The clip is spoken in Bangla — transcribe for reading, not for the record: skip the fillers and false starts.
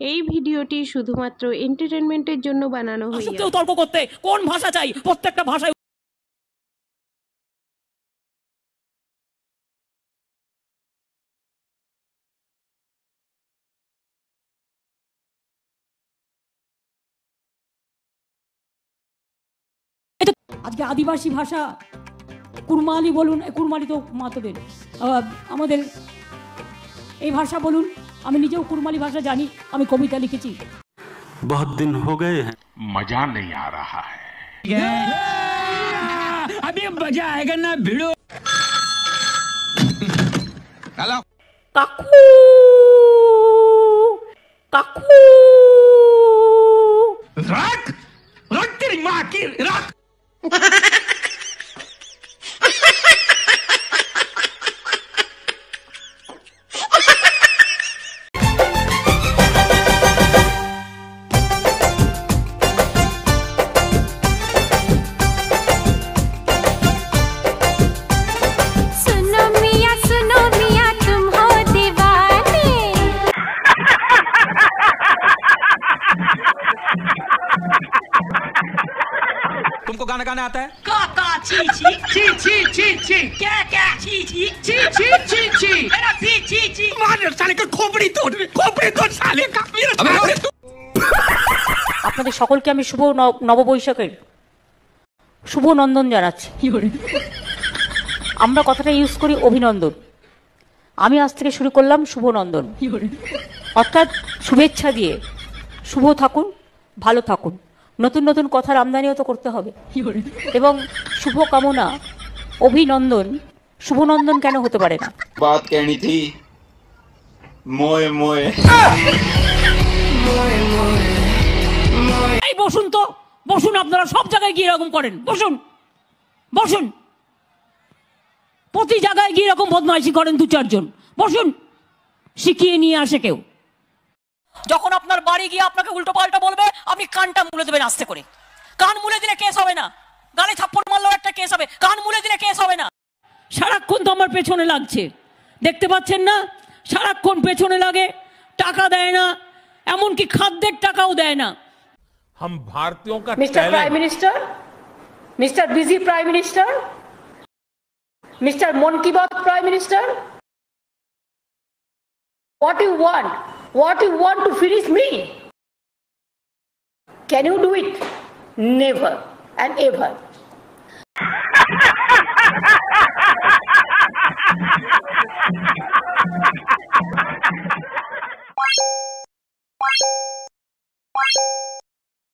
এই ভিডিওটি শুধুমাত্র এন্টারটেনমেন্টের জন্য বানানো হয়েছে। কেউ তর্ক করতে কোন ভাষা চাই, প্রত্যেকটা ভাষায় আজকে আদিবাসী ভাষা কুরমালি বলুন, কুরমালি তো মাতোদের, আমাদের এই ভাষা বলুন, আমি নিজেও কুরমালি ভাষা জানি, আমি কবিতা লিখেছি। बहुत दिन हो गए हैं, मजा नहीं आ रहा है। अभी मजा आएगा ना भिड़ो। हेलो काकू काकू रख रख तेरी माँ की रख। तुमको गाना गाना आता है? का ची ची ची ची ची ची क्या क्या ची ची ची ची ची ची मेरा ची ची ची मार साले का खोपड़ी तोड़ साले का। আপনাদের সকলকে আমি শুভ নববৈশাখের শুভ নন্দন জানাচ্ছি। আমরা কথাটা ইউজ করি অভিনন্দন, আমি আজ থেকে শুরু করলাম শুভ নন্দন, অর্থাৎ শুভেচ্ছা দিয়ে শুভ থাকুন, ভালো থাকুন, নতুন নতুন কথার আমদানিও তো করতে হবে, এবং শুভ কামনা অভিনন্দন শুভনন্দন কেন হতে পারে না। बात कहनी थी मोए मोए। এই বসুন তো বসুন, আপনারা সব জায়গায় গিয়ে এরকম করেন, বসুন বসুন, প্রতি জায়গায় গিয়ে এরকম বদমাইশি করেন দু চারজন, বসুন, শিখিয়ে নিয়ে আসে কেউ। যখন আপনার বাড়ি গিয়ে আপনাকে উল্টো পাল্টা বলবে, আপনি কানটা মুলে দেবেন আস্তে করে। কান মুলে দিলে কেস হবে না, গালে থাপ্পড় মারলেও একটা কেস হবে, কান মুলে দিলে কেস হবে না। সারাক্ষণ তো আমার পেছনে লাগছে, দেখতে পাচ্ছেন না, সারাক্ষণ পেছনে লাগে, টাকা দেয় না, এমনকি খাদ্যের টাকাও দেয় না। हम भारतीयों का Mr. Prime Minister, Mr. Busy Prime Minister, Mr. Mon Ki Baat Prime Minister, what do you want? What do you want to finish me? Can you do it? Never and ever.